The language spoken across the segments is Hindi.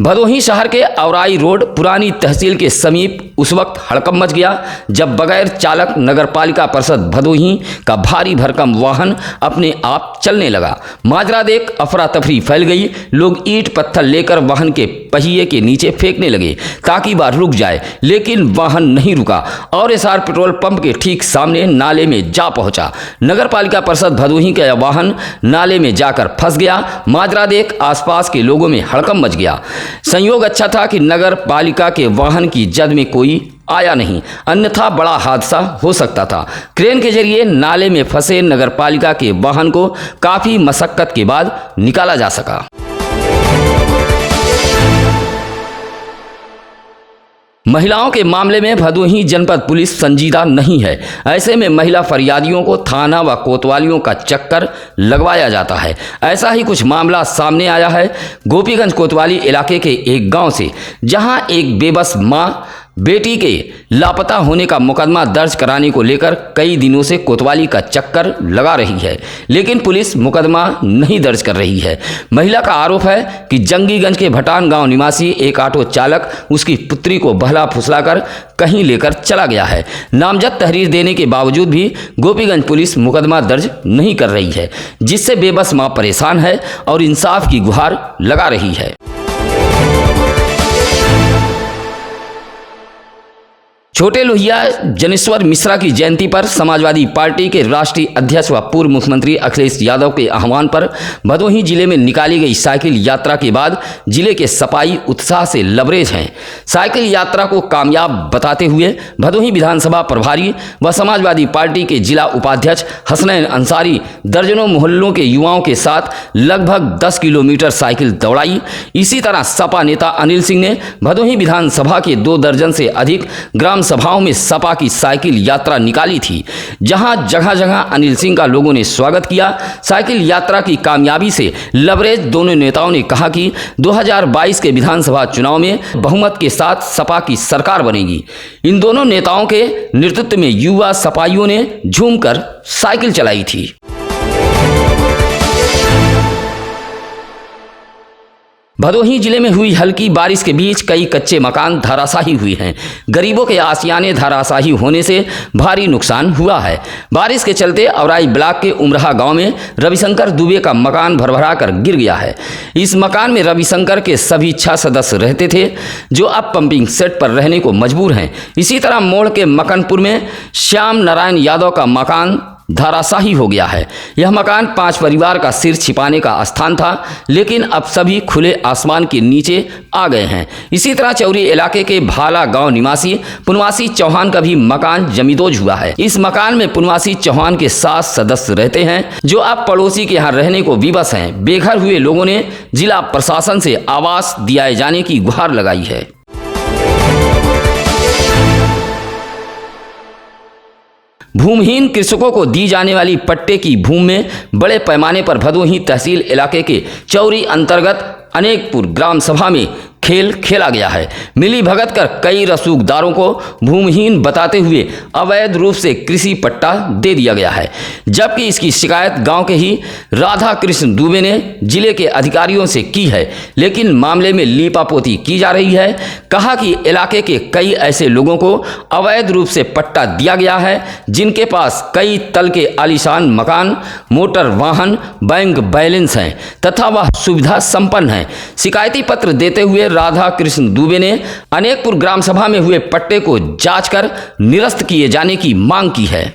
भदोही शहर के औराई रोड पुरानी तहसील के समीप उस वक्त हड़कंप मच गया जब बगैर चालक नगरपालिका परिषद भदोही का भारी भरकम वाहन अपने आप चलने लगा। माजरा देख अफरा तफरी फैल गई। लोग ईंट पत्थर लेकर वाहन के पहिए के नीचे फेंकने लगे ताकि वह रुक जाए, लेकिन वाहन नहीं रुका और एसआर पेट्रोल पंप के ठीक सामने नाले में जा पहुंचा। नगरपालिका परिषद भदोही का यह वाहन नाले में जाकर फंस गया। माजरा देख आसपास के लोगों में हड़कंप मच गया। संयोग अच्छा था कि नगर पालिका के वाहन की जद में कोई आया नहीं, अन्यथा बड़ा हादसा हो सकता था। क्रेन के जरिए नाले में फंसे नगर पालिका के वाहन को काफी मशक्कत के बाद निकाला जा सका। महिलाओं के मामले में भदोही जनपद पुलिस संजीदा नहीं है। ऐसे में महिला फरियादियों को थाना व कोतवालियों का चक्कर लगवाया जाता है। ऐसा ही कुछ मामला सामने आया है गोपीगंज कोतवाली इलाके के एक गांव से, जहां एक बेबस मां बेटी के लापता होने का मुकदमा दर्ज कराने को लेकर कई दिनों से कोतवाली का चक्कर लगा रही है, लेकिन पुलिस मुकदमा नहीं दर्ज कर रही है। महिला का आरोप है कि जंगीगंज के भटान गांव निवासी एक ऑटो चालक उसकी पुत्री को बहला फुसलाकर कहीं लेकर चला गया है। नामजद तहरीर देने के बावजूद भी गोपीगंज पुलिस मुकदमा दर्ज नहीं कर रही है, जिससे बेबस मां परेशान है और इंसाफ की गुहार लगा रही है। छोटे लोहिया जनेश्वर मिश्रा की जयंती पर समाजवादी पार्टी के राष्ट्रीय अध्यक्ष व पूर्व मुख्यमंत्री अखिलेश यादव के आह्वान पर भदोही जिले में निकाली गई साइकिल यात्रा के बाद जिले के सपाई उत्साह से लबरेज हैं। साइकिल यात्रा को कामयाब बताते हुए भदोही विधानसभा प्रभारी व समाजवादी पार्टी के जिला उपाध्यक्ष हसनैन अंसारी दर्जनों मोहल्लों के युवाओं के साथ लगभग 10 किलोमीटर साइकिल दौड़ाई। इसी तरह सपा नेता अनिल सिंह ने भदोही विधानसभा के 2 दर्जन से अधिक ग्राम सभाओं में सपा की साइकिल यात्रा निकाली थी, जहां जगह जगह अनिल सिंह का लोगों ने स्वागत किया। साइकिल यात्रा की कामयाबी से लबरेज दोनों नेताओं ने कहा कि 2022 के विधानसभा चुनाव में बहुमत के साथ सपा की सरकार बनेगी। इन दोनों नेताओं के नेतृत्व में युवा सपाइयों ने झूमकर साइकिल चलाई थी। भदोही जिले में हुई हल्की बारिश के बीच कई कच्चे मकान धराशायी हुए हैं। गरीबों के आशियाने धराशायी होने से भारी नुकसान हुआ है। बारिश के चलते औराई ब्लॉक के उमराहा गांव में रविशंकर दुबे का मकान भरभरा कर गिर गया है। इस मकान में रविशंकर के सभी 6 सदस्य रहते थे, जो अब पंपिंग सेट पर रहने को मजबूर हैं। इसी तरह मोड़ के मकनपुर में श्याम नारायण यादव का मकान धराशायी हो गया है। यह मकान 5 परिवार का सिर छिपाने का स्थान था, लेकिन अब सभी खुले आसमान के नीचे आ गए हैं। इसी तरह चौरी इलाके के भाला गांव निवासी पुनवासी चौहान का भी मकान जमींदोज हुआ है। इस मकान में पुनवासी चौहान के 7 सदस्य रहते हैं, जो अब पड़ोसी के यहाँ रहने को विवश हैं। बेघर हुए लोगों ने जिला प्रशासन से आवास दिलाए जाने की गुहार लगाई है। भूमिहीन कृषकों को दी जाने वाली पट्टे की भूमि में बड़े पैमाने पर भदोही तहसील इलाके के चौरी अंतर्गत अनेकपुर ग्राम सभा में खेल खेला गया है। मिली भगत कर कई रसूखदारों को भूमिहीन बताते हुए अवैध रूप से कृषि पट्टा दे दिया गया है, जबकि इसकी शिकायत गांव के ही राधा कृष्ण दुबे ने जिले के अधिकारियों से की है, लेकिन मामले में लीपापोती की जा रही है। कहा कि इलाके के कई ऐसे लोगों को अवैध रूप से पट्टा दिया गया है, जिनके पास कई तल के आलीशान मकान, मोटर वाहन, बैंक बैलेंस हैं तथा वह सुविधा संपन्न है। शिकायती पत्र देते हुए राधा कृष्ण दुबे ने अनेकपुर ग्राम सभा में हुए पट्टे को जांचकर निरस्त किए जाने की मांग की है।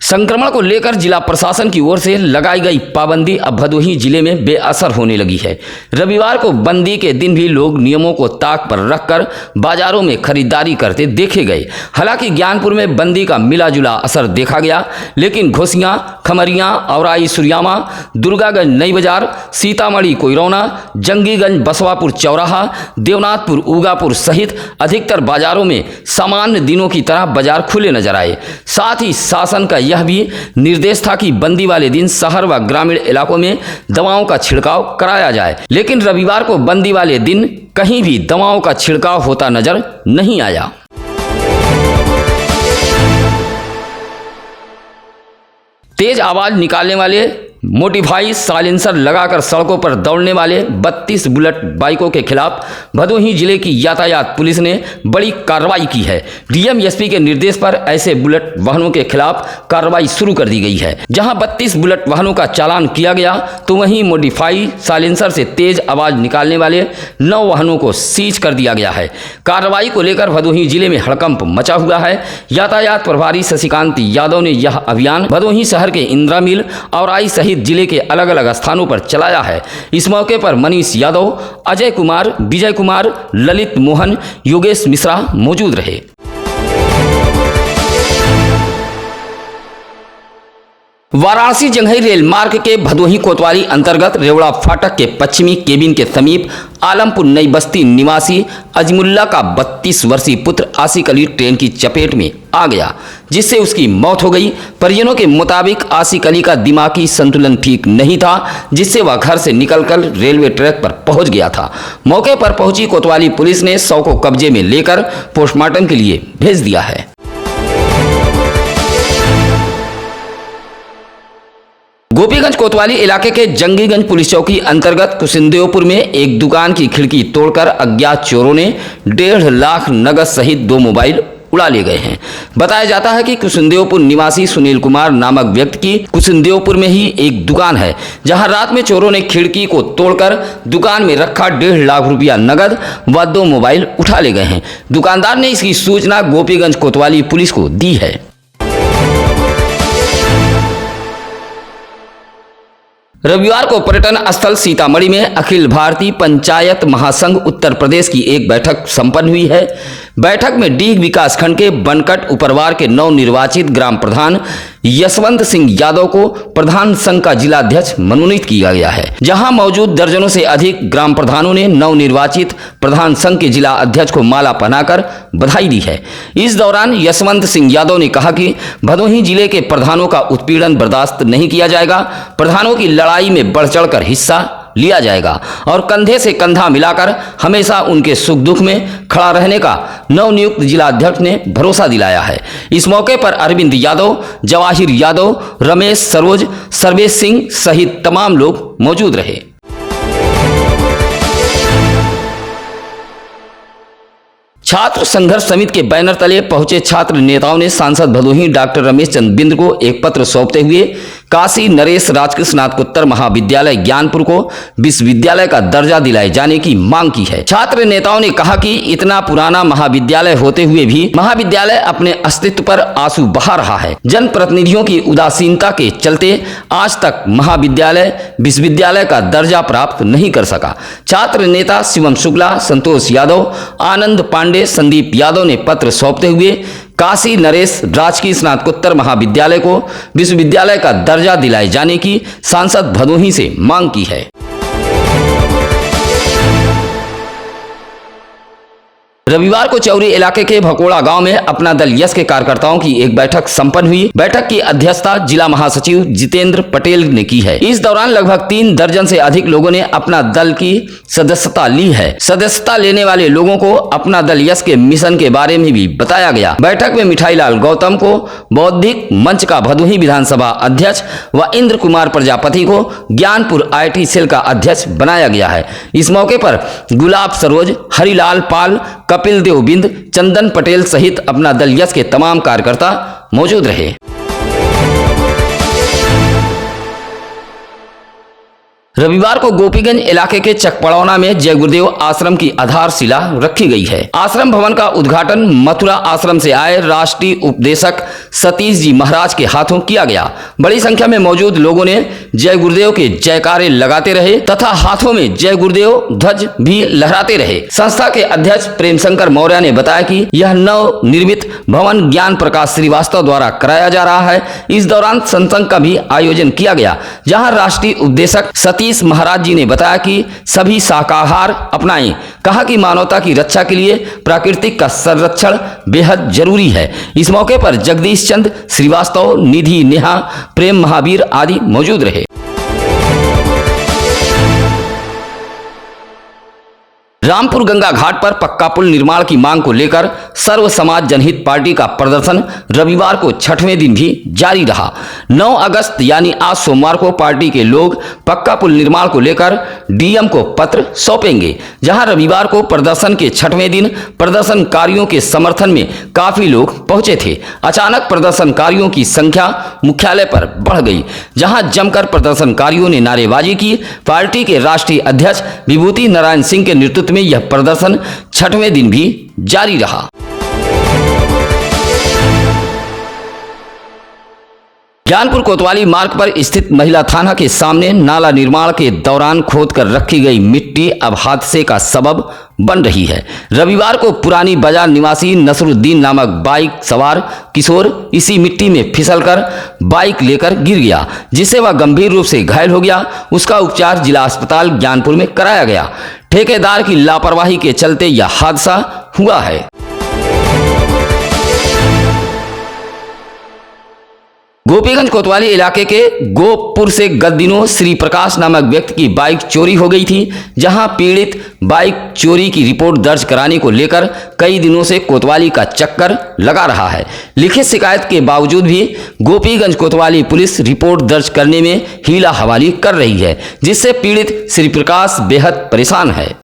संक्रमण को लेकर जिला प्रशासन की ओर से लगाई गई पाबंदी अब भदोही जिले में बेअसर होने लगी है। रविवार को बंदी के दिन भी लोग नियमों को ताक पर रखकर बाजारों में खरीदारी करते देखे गए। हालांकि ज्ञानपुर में बंदी का मिला जुला असर देखा गया, लेकिन घोसियां, खमरियां, औराई सुरियामा, दुर्गागंज नई बाजार, सीतामढ़ी कोइरौना, जंगीगंज बसवापुर चौराहा, देवनाथपुर उगापुर सहित अधिकतर बाजारों में सामान्य दिनों की तरह बाजार खुले नजर आए। साथ ही शासन का यह भी निर्देश था कि बंदी वाले दिन शहर व ग्रामीण इलाकों में दवाओं का छिड़काव कराया जाए, लेकिन रविवार को बंदी वाले दिन कहीं भी दवाओं का छिड़काव होता नजर नहीं आया। तेज आवाज निकालने वाले मोडिफाई साइलेंसर लगाकर सड़कों पर दौड़ने वाले 32 बुलेट बाइकों के खिलाफ भदोही जिले की यातायात पुलिस ने बड़ी कार्रवाई की है। डीएम एसपी के निर्देश पर ऐसे बुलेट वाहनों के खिलाफ कार्रवाई शुरू कर दी गई है। जहां 32 बुलेट वाहनों का चालान किया गया तो वहीं मोडिफाई साइलेंसर से तेज आवाज निकालने वाले 9 वाहनों को सीज कर दिया गया है। कार्रवाई को लेकर भदोही जिले में हड़कंप मचा हुआ है। यातायात प्रभारी शशिकांत यादव ने यह अभियान भदोही शहर के इंदिरा मिल और आई सहित जिले के अलग अलग स्थानों पर चलाया है। इस मौके पर मनीष यादव, अजय कुमार, विजय कुमार, ललित मोहन, योगेश मिश्रा मौजूद रहे। वाराणसी जंघई रेल मार्ग के भदोही कोतवाली अंतर्गत रेवड़ा फाटक के पश्चिमी केबिन के समीप आलमपुर नई बस्ती निवासी अजमुल्ला का 32 वर्षीय पुत्र आसिक अली ट्रेन की चपेट में आ गया, जिससे उसकी मौत हो गई। परिजनों के मुताबिक आसिक अली का दिमागी संतुलन ठीक नहीं था, जिससे वह घर से निकलकर रेलवे ट्रैक पर पहुंच गया था। मौके पर पहुंची कोतवाली पुलिस ने शव को कब्जे में लेकर पोस्टमार्टम के लिए भेज दिया है। गोपीगंज कोतवाली इलाके के जंगीगंज पुलिस चौकी अंतर्गत कुशिंदेवपुर में एक दुकान की खिड़की तोड़कर अज्ञात चोरों ने 1.5 लाख नगद सहित 2 मोबाइल उड़ा ले गए हैं। बताया जाता है कि कुशिंदेवपुर निवासी सुनील कुमार नामक व्यक्ति की कुशिंदेवपुर में ही एक दुकान है, जहां रात में चोरों ने खिड़की को तोड़कर दुकान में रखा 1.5 लाख रुपया नगद व 2 मोबाइल उठा ले गए हैं। दुकानदार ने इसकी सूचना गोपीगंज कोतवाली पुलिस को दी है। रविवार को पर्यटन स्थल सीतामढ़ी में अखिल भारतीय पंचायत महासंघ उत्तर प्रदेश की एक बैठक संपन्न हुई है। बैठक में डीग विकासखंड के बनकट उपरवार के नवनिर्वाचित ग्राम प्रधान यशवंत सिंह यादव को प्रधान संघ का जिलाध्यक्ष मनोनीत किया गया है। जहां मौजूद दर्जनों से अधिक ग्राम प्रधानों ने नवनिर्वाचित प्रधान संघ के जिला अध्यक्ष को माला पहनाकर बधाई दी है। इस दौरान यशवंत सिंह यादव ने कहा कि भदोही जिले के प्रधानों का उत्पीड़न बर्दाश्त नहीं किया जाएगा। प्रधानों की लड़ाई में बढ़ चढ़कर हिस्सा लिया जाएगा और कंधे से कंधा मिलाकर हमेशा उनके सुख दुख में खड़ा रहने का नवनियुक्त जिलाध्यक्ष ने भरोसा दिलाया है। इस मौके पर अरविंद यादव, जवाहिर यादव, रमेश सरोज, सर्वेश सिंह सहित तमाम लोग मौजूद रहे। छात्र संघर्ष समिति के बैनर तले पहुंचे छात्र नेताओं ने सांसद भदोही डॉक्टर रमेश चंद्र बिंद को एक पत्र सौंपते हुए काशी नरेश राजकृष्ण स्नातकोत्तर महाविद्यालय ज्ञानपुर को विश्वविद्यालय का दर्जा दिलाए जाने की मांग की है। छात्र नेताओं ने कहा कि इतना पुराना महाविद्यालय होते हुए भी महाविद्यालय अपने अस्तित्व पर आंसू बहा रहा है। जनप्रतिनिधियों की उदासीनता के चलते आज तक महाविद्यालय विश्वविद्यालय का दर्जा प्राप्त नहीं कर सका। छात्र नेता शिवम शुक्ला, संतोष यादव, आनंद पांडे, संदीप यादव ने पत्र सौंपते हुए काशी नरेश राजकीय स्नातकोत्तर महाविद्यालय को विश्वविद्यालय का दर्जा दिलाए जाने की सांसद भदोही से मांग की है। रविवार को चौरी इलाके के भकोड़ा गांव में अपना दल यश के कार्यकर्ताओं की एक बैठक संपन्न हुई। बैठक की अध्यक्षता जिला महासचिव जितेंद्र पटेल ने की है। इस दौरान लगभग 3 दर्जन से अधिक लोगों ने अपना दल की सदस्यता ली है। सदस्यता लेने वाले लोगों को अपना दल यश के मिशन के बारे में भी बताया गया। बैठक में मिठाईलाल गौतम को बौद्धिक मंच का भदोही विधानसभा अध्यक्ष व इंद्र कुमार प्रजापति को ज्ञानपुर IT सेल का अध्यक्ष बनाया गया है। इस मौके पर गुलाब सरोज, हरिलाल पाल, कपिल देव बिंद, चंदन पटेल सहित अपना दल यश के तमाम कार्यकर्ता मौजूद रहे। रविवार को गोपीगंज इलाके के चकपड़ौना में जय गुरुदेव आश्रम की आधारशिला रखी गई है। आश्रम भवन का उद्घाटन मथुरा आश्रम से आए राष्ट्रीय उपदेशक सतीश जी महाराज के हाथों किया गया। बड़ी संख्या में मौजूद लोगों ने जय गुरुदेव के जयकारे लगाते रहे तथा हाथों में जय गुरुदेव ध्वज भी लहराते रहे। संस्था के अध्यक्ष प्रेम शंकर मौर्य ने बताया कि यह नव निर्मित भवन ज्ञान प्रकाश श्रीवास्तव द्वारा कराया जा रहा है। इस दौरान सत्संग का भी आयोजन किया गया, जहाँ राष्ट्रीय उपदेशक सतीश महाराज जी ने बताया कि सभी शाकाहार अपनाएं। कहा कि मानवता की रक्षा के लिए प्राकृतिक का संरक्षण बेहद जरूरी है। इस मौके पर जगदीश चंद्र श्रीवास्तव, निधि नेहा, प्रेम महावीर आदि मौजूद रहे। रामपुर गंगा घाट पर पक्का पुल निर्माण की मांग को लेकर सर्व समाज जनहित पार्टी का प्रदर्शन रविवार को छठवें दिन भी जारी रहा। 9 अगस्त यानी आज सोमवार को पार्टी के लोग पक्का पुल निर्माण को लेकर डीएम को पत्र सौंपेंगे। जहां रविवार को प्रदर्शन के छठवें दिन प्रदर्शनकारियों के समर्थन में काफी लोग पहुंचे थे। अचानक प्रदर्शनकारियों की संख्या मुख्यालय पर बढ़ गई, जहां जमकर प्रदर्शनकारियों ने नारेबाजी की। पार्टी के राष्ट्रीय अध्यक्ष विभूति नारायण सिंह के नेतृत्व में यह प्रदर्शन छठवें दिन भी जारी रहा। ज्ञानपुर कोतवाली मार्ग पर स्थित महिला थाना के सामने नाला निर्माण के दौरान खोदकर रखी गई मिट्टी अब हादसे का सबब बन रही है। रविवार को पुरानी बाजार निवासी नसरुद्दीन नामक बाइक सवार किशोर इसी मिट्टी में फिसलकर बाइक लेकर गिर गया, जिससे वह गंभीर रूप से घायल हो गया। उसका उपचार जिला अस्पताल ज्ञानपुर में कराया गया। ठेकेदार की लापरवाही के चलते यह हादसा हुआ है। गोपीगंज कोतवाली इलाके के गोपुर से गत दिनों श्री प्रकाश नामक व्यक्ति की बाइक चोरी हो गई थी, जहां पीड़ित बाइक चोरी की रिपोर्ट दर्ज कराने को लेकर कई दिनों से कोतवाली का चक्कर लगा रहा है। लिखित शिकायत के बावजूद भी गोपीगंज कोतवाली पुलिस रिपोर्ट दर्ज करने में हीला हवाली कर रही है, जिससे पीड़ित श्री प्रकाश बेहद परेशान है।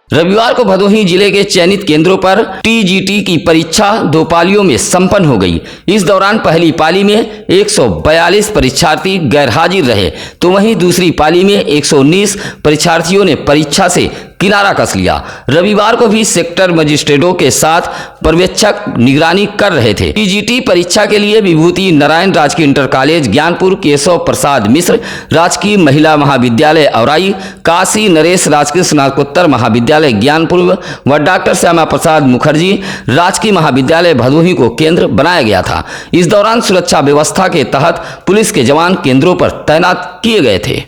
रविवार को भदोही जिले के चयनित केंद्रों पर टीजीटी की परीक्षा 2 पालियों में संपन्न हो गई। इस दौरान पहली पाली में 142 परीक्षार्थी गैरहाजिर रहे, तो वहीं दूसरी पाली में 119 परीक्षार्थियों ने परीक्षा से किनारा कस लिया। रविवार को भी सेक्टर मजिस्ट्रेटों के साथ पर्यवेक्षक निगरानी कर रहे थे। टीजीटी परीक्षा के लिए विभूति नारायण राजकीय इंटर कॉलेज ज्ञानपुर, केशव प्रसाद मिश्र राजकीय महिला महाविद्यालय औराई, काशी नरेश राजकीय स्नातकोत्तर महाविद्यालय ज्ञानपुर व डॉक्टर श्यामा प्रसाद मुखर्जी राजकीय महाविद्यालय भदोही को केंद्र बनाया गया था। इस दौरान सुरक्षा व्यवस्था के तहत पुलिस के जवान केंद्रों पर तैनात किए गए थे।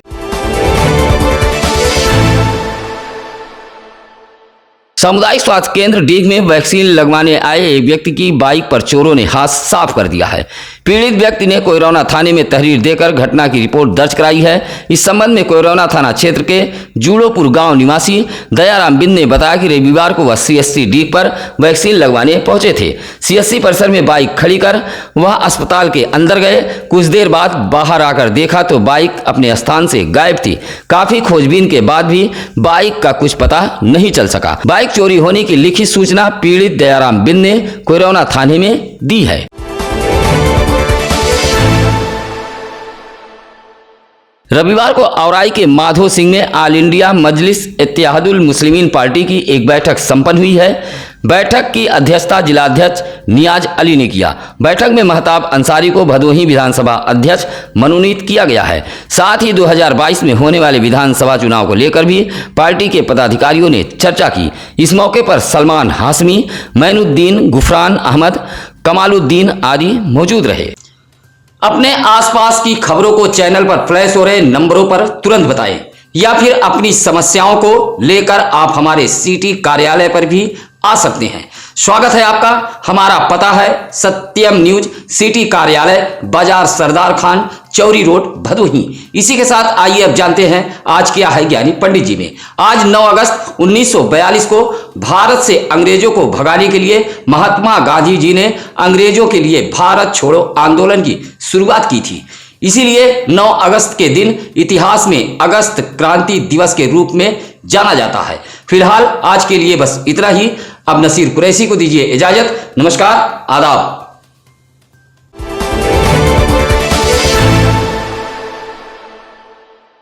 सामुदायिक स्वास्थ्य केंद्र डीग में वैक्सीन लगवाने आए एक व्यक्ति की बाइक पर चोरों ने हाथ साफ कर दिया है। पीड़ित व्यक्ति ने कोयरौना थाने में तहरीर देकर घटना की रिपोर्ट दर्ज कराई है। इस संबंध में कोयरौना थाना क्षेत्र के जूड़ोपुर गांव निवासी दयाराम बिंद ने बताया कि रविवार को वह सीएससी डीग पर वैक्सीन लगवाने पहुंचे थे। सीएससी परिसर में बाइक खड़ी कर वह अस्पताल के अंदर गए। कुछ देर बाद बाहर आकर देखा तो बाइक अपने स्थान से गायब थी। काफी खोजबीन के बाद भी बाइक का कुछ पता नहीं चल सका। बाइक चोरी होने की लिखित सूचना पीड़ित दयाराम बिंद ने कोयरौना थाने में दी है। रविवार को औराई के माधो सिंह में ऑल इंडिया मजलिस इत्तेहादुल मुस्लिमीन पार्टी की एक बैठक संपन्न हुई है। बैठक की अध्यक्षता जिलाध्यक्ष नियाज अली ने किया। बैठक में महताब अंसारी को भदोही विधानसभा अध्यक्ष मनोनीत किया गया है। साथ ही 2022 में होने वाले विधानसभा चुनाव को लेकर भी पार्टी के पदाधिकारियों ने चर्चा की। इस मौके पर सलमान हाशमी, मैनुद्दीन, गुफरान अहमद, कमालुद्दीन आदि मौजूद रहे। अपने आसपास की खबरों को चैनल पर फ्लैश हो रहे नंबरों पर तुरंत बताएं, या फिर अपनी समस्याओं को लेकर आप हमारे सिटी कार्यालय पर भी आ सकते हैं। स्वागत है आपका। हमारा पता है सत्यम न्यूज, सिटी कार्यालय, बाजार सरदार खान, चौरी रोड, भदोही। इसी के साथ आइए अब जानते हैं आज क्या है ज्ञानी पंडित जी में। आज 9 अगस्त 1942 को भारत से अंग्रेजों को भगाने के लिए महात्मा गांधी जी ने अंग्रेजों के लिए भारत छोड़ो आंदोलन की शुरुआत की थी। इसीलिए 9 अगस्त के दिन इतिहास में अगस्त क्रांति दिवस के रूप में जाना जाता है। फिलहाल आज के लिए बस इतना ही। अब नसीर कुरैशी को दीजिए इजाजत। नमस्कार, आदाब।